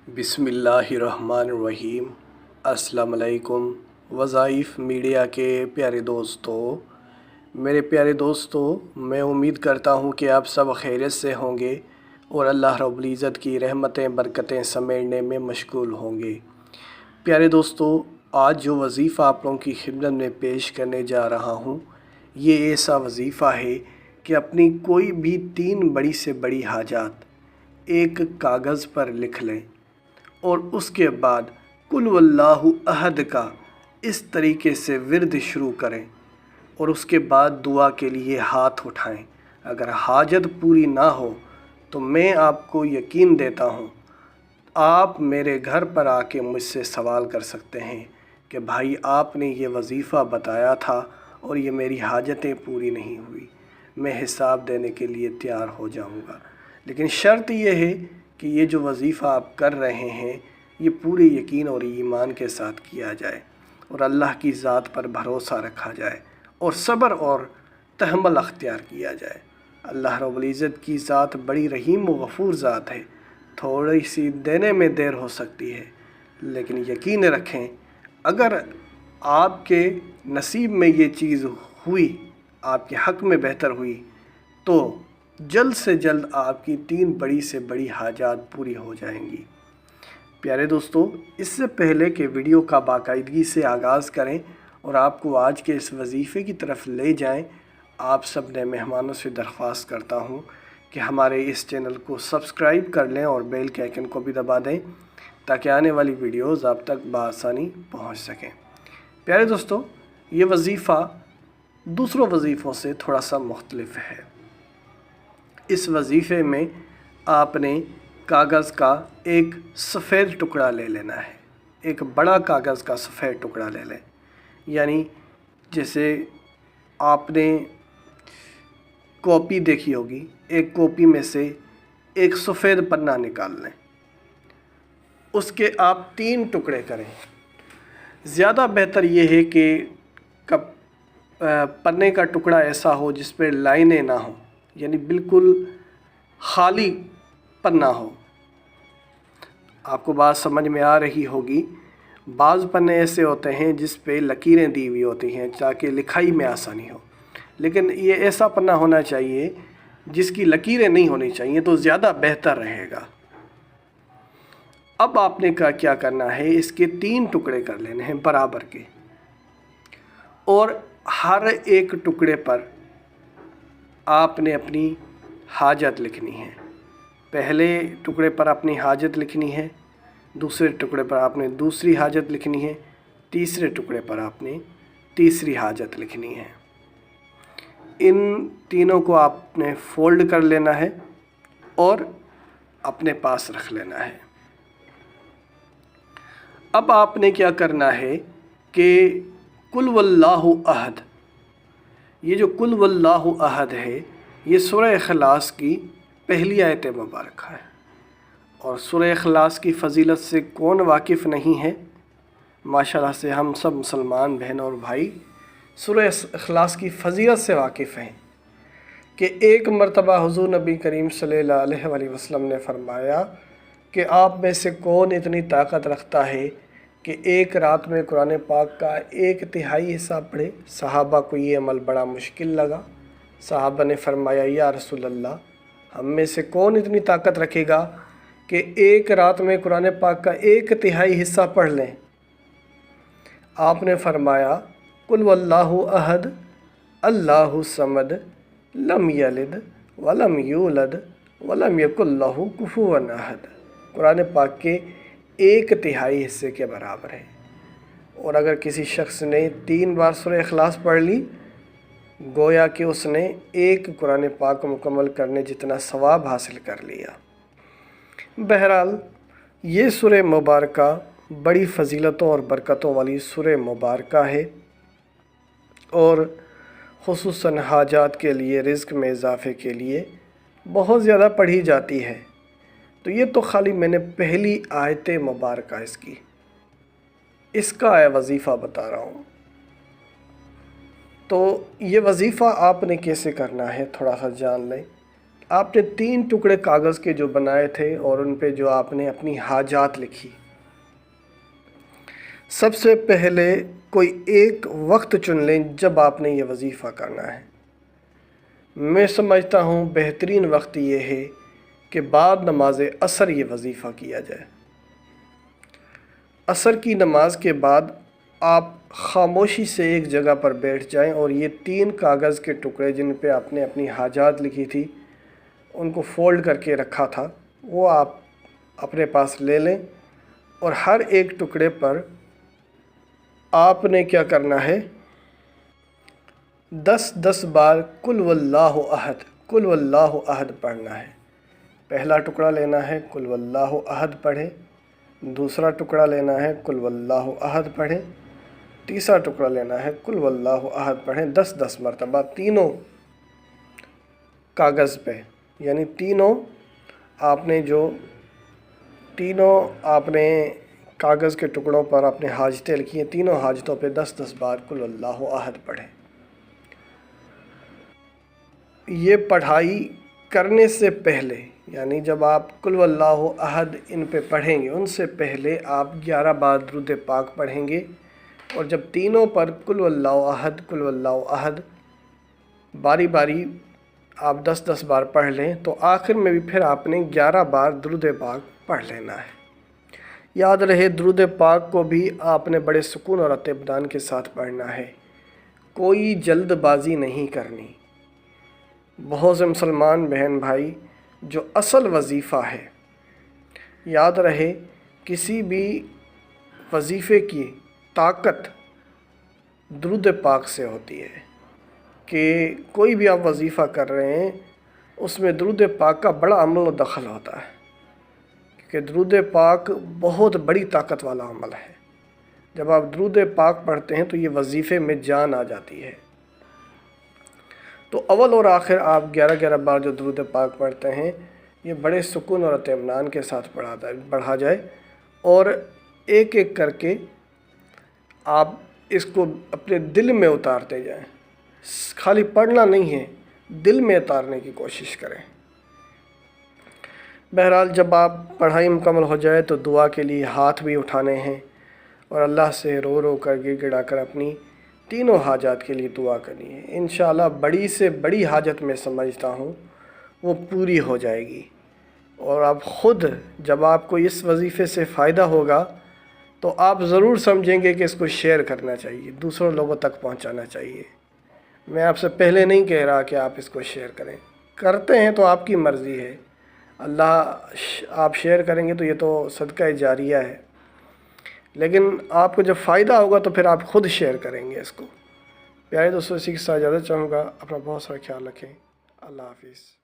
بسم اللہ الرحمن الرحیم۔ السلام علیکم وظائف میڈیا کے پیارے دوستو، میرے پیارے دوستو، میں امید کرتا ہوں کہ آپ سب خیریت سے ہوں گے اور اللہ رب العزت کی رحمتیں برکتیں سمیٹنے میں مشغول ہوں گے۔ پیارے دوستو، آج جو وظیفہ آپ لوگوں کی خدمت میں پیش کرنے جا رہا ہوں، یہ ایسا وظیفہ ہے کہ اپنی کوئی بھی 3 بڑی سے بڑی حاجات ایک کاغذ پر لکھ لیں اور اس کے بعد قل واللہ احد کا اس طریقے سے ورد شروع کریں اور اس کے بعد دعا کے لیے ہاتھ اٹھائیں۔ اگر حاجت پوری نہ ہو تو میں آپ کو یقین دیتا ہوں آپ میرے گھر پر آ کے مجھ سے سوال کر سکتے ہیں کہ بھائی آپ نے یہ وظیفہ بتایا تھا اور یہ میری حاجتیں پوری نہیں ہوئی، میں حساب دینے کے لیے تیار ہو جاؤں گا۔ لیکن شرط یہ ہے کہ یہ جو وظیفہ آپ کر رہے ہیں یہ پورے یقین اور ایمان کے ساتھ کیا جائے اور اللہ کی ذات پر بھروسہ رکھا جائے اور صبر اور تحمل اختیار کیا جائے۔ اللہ رب العزت کی ذات بڑی رحیم و غفور ذات ہے، تھوڑی سی دینے میں دیر ہو سکتی ہے، لیکن یقین رکھیں اگر آپ کے نصیب میں یہ چیز ہوئی، آپ کے حق میں بہتر ہوئی، تو جلد سے جلد آپ کی 3 بڑی سے بڑی حاجات پوری ہو جائیں گی۔ پیارے دوستو، اس سے پہلے کہ ویڈیو کا باقاعدگی سے آغاز کریں اور آپ کو آج کے اس وظیفے کی طرف لے جائیں، آپ سب نے مہمانوں سے درخواست کرتا ہوں کہ ہمارے اس چینل کو سبسکرائب کر لیں اور بیل کے آئیکن کو بھی دبا دیں تاکہ آنے والی ویڈیوز آپ تک بآسانی پہنچ سکیں۔ پیارے دوستو، یہ وظیفہ دوسروں وظیفوں سے تھوڑا سا مختلف ہے۔ اس وظیفے میں آپ نے کاغذ کا ایک سفید ٹکڑا لے لینا ہے، ایک بڑا کاغذ کا سفید ٹکڑا لے لیں، یعنی جیسے آپ نے کاپی دیکھی ہوگی، ایک کاپی میں سے ایک سفید پنا نکال لیں، اس کے آپ 3 ٹکڑے کریں۔ زیادہ بہتر یہ ہے کہ پنے کا ٹکڑا ایسا ہو جس پہ لائنیں نہ ہوں، یعنی بالکل خالی پنا ہو۔ آپ کو بات سمجھ میں آ رہی ہوگی، بعض پنے ایسے ہوتے ہیں جس پہ لکیریں دی ہوئی ہوتی ہیں تاکہ لکھائی میں آسانی ہو، لیکن یہ ایسا پنا ہونا چاہیے جس کی لکیریں نہیں ہونی چاہیے، تو زیادہ بہتر رہے گا۔ اب آپ نے کیا کرنا ہے، اس کے 3 ٹکڑے کر لینے ہیں برابر کے، اور ہر ایک ٹکڑے پر آپ نے اپنی حاجت لکھنی ہے۔ پہلے ٹکڑے پر اپنی حاجت لکھنی ہے، دوسرے ٹکڑے پر آپ نے دوسری حاجت لکھنی ہے، تیسرے ٹکڑے پر آپ نے تیسری حاجت لکھنی ہے۔ ان تینوں کو آپ نے فولڈ کر لینا ہے اور اپنے پاس رکھ لینا ہے۔ اب آپ نے کیا کرنا ہے کہ قل واللہ احد، یہ جو قل واللہ احد ہے یہ سورہ اخلاص کی پہلی آیت مبارکہ ہے، اور سورہ اخلاص کی فضیلت سے کون واقف نہیں ہے؟ ماشاءاللہ سے ہم سب مسلمان بہن اور بھائی سورہ اخلاص کی فضیلت سے واقف ہیں کہ ایک مرتبہ حضور نبی کریم صلی اللہ علیہ وآلہ وسلم نے فرمایا کہ آپ میں سے کون اتنی طاقت رکھتا ہے کہ ایک رات میں قرآن پاک کا 1/3 حصہ پڑھے؟ صحابہ کو یہ عمل بڑا مشکل لگا۔ صحابہ نے فرمایا یا رسول اللہ، ہم میں سے کون اتنی طاقت رکھے گا کہ ایک رات میں قرآن پاک کا 1/3 حصہ پڑھ لیں؟ آپ نے فرمایا قل واللہ احد اللہ الصمد لم یلد ولم یولد ولم یکن لہ کفوا احد، قرآن پاک کے 1/3 حصے کے برابر ہے۔ اور اگر کسی شخص نے 3 بار سورہ اخلاص پڑھ لی، گویا کہ اس نے ایک قرآن پاک مکمل کرنے جتنا ثواب حاصل کر لیا۔ بہرحال یہ سورہ مبارکہ بڑی فضیلتوں اور برکتوں والی سورہ مبارکہ ہے، اور خصوصاً حاجات کے لیے، رزق میں اضافے کے لیے بہت زیادہ پڑھی جاتی ہے۔ تو یہ تو خالی میں نے پہلی آیت مبارکہ اس کا وظیفہ بتا رہا ہوں۔ تو یہ وظیفہ آپ نے کیسے کرنا ہے تھوڑا سا جان لیں۔ آپ نے 3 ٹکڑے کاغذ کے جو بنائے تھے اور ان پہ جو آپ نے اپنی حاجات لکھی، سب سے پہلے کوئی ایک وقت چن لیں جب آپ نے یہ وظیفہ کرنا ہے۔ میں سمجھتا ہوں بہترین وقت یہ ہے کہ بعد نماز عصر یہ وظیفہ کیا جائے۔ عصر کی نماز کے بعد آپ خاموشی سے ایک جگہ پر بیٹھ جائیں اور یہ 3 کاغذ کے ٹکڑے جن پہ آپ نے اپنی حاجات لکھی تھی، ان کو فولڈ کر کے رکھا تھا، وہ آپ اپنے پاس لے لیں اور ہر ایک ٹکڑے پر آپ نے کیا کرنا ہے، 10 بار قل واللہ احد، قل واللہ احد پڑھنا ہے۔ پہلا ٹکڑا لینا ہے، قل واللہ احد پڑھیں۔ دوسرا ٹکڑا لینا ہے، قل واللہ احد پڑھیں۔ تیسرا ٹکڑا لینا ہے، قل واللہ احد پڑھیں 10 مرتبہ، تینوں کاغذ پہ، یعنی تینوں آپ نے کاغذ کے ٹکڑوں پر اپنے حاجتیں لکھی ہیں، تینوں حاجتوں پہ 10 بار قل واللہ احد پڑھیں۔ یہ پڑھائی کرنے سے پہلے، یعنی جب آپ قل واللہ احد ان پہ پڑھیں گے، ان سے پہلے آپ 11 بار درود پاک پڑھیں گے، اور جب تینوں پر قل واللہ احد قل واللہ احد باری باری آپ 10 بار پڑھ لیں تو آخر میں بھی پھر آپ نے 11 بار درود پاک پڑھ لینا ہے۔ یاد رہے درود پاک کو بھی آپ نے بڑے سکون اور اطمینان کے ساتھ پڑھنا ہے، کوئی جلد بازی نہیں کرنی۔ بہت سے مسلمان بہن بھائی جو اصل وظیفہ ہے، یاد رہے کسی بھی وظیفے کی طاقت درود پاک سے ہوتی ہے، کہ کوئی بھی آپ وظیفہ کر رہے ہیں اس میں درود پاک کا بڑا عمل و دخل ہوتا ہے، کہ درود پاک بہت بڑی طاقت والا عمل ہے۔ جب آپ درود پاک پڑھتے ہیں تو یہ وظیفے میں جان آ جاتی ہے۔ تو اول اور آخر آپ 11 بار جو درود پاک پڑھتے ہیں، یہ بڑے سکون اور اطمینان کے ساتھ پڑھا جائے، اور ایک ایک کر کے آپ اس کو اپنے دل میں اتارتے جائیں، خالی پڑھنا نہیں ہے، دل میں اتارنے کی کوشش کریں۔ بہرحال جب آپ پڑھائی مکمل ہو جائے تو دعا کے لیے ہاتھ بھی اٹھانے ہیں اور اللہ سے رو رو کر گڑ گڑا کر اپنی تینوں حاجات کے لیے دعا کرنی ہے۔ انشاءاللہ بڑی سے بڑی حاجت میں سمجھتا ہوں وہ پوری ہو جائے گی، اور آپ خود جب آپ کو اس وظیفے سے فائدہ ہوگا تو آپ ضرور سمجھیں گے کہ اس کو شیئر کرنا چاہیے، دوسروں لوگوں تک پہنچانا چاہیے۔ میں آپ سے پہلے نہیں کہہ رہا کہ آپ اس کو شیئر کریں، کرتے ہیں تو آپ کی مرضی ہے، آپ شیئر کریں گے تو یہ تو صدقہ جاریہ ہے، لیکن آپ کو جب فائدہ ہوگا تو پھر آپ خود شیئر کریں گے اس کو۔ پیارے دوستوں، اسی کے ساتھ اجازت چاہوں گا، اپنا بہت سارا خیال رکھیں، اللہ حافظ۔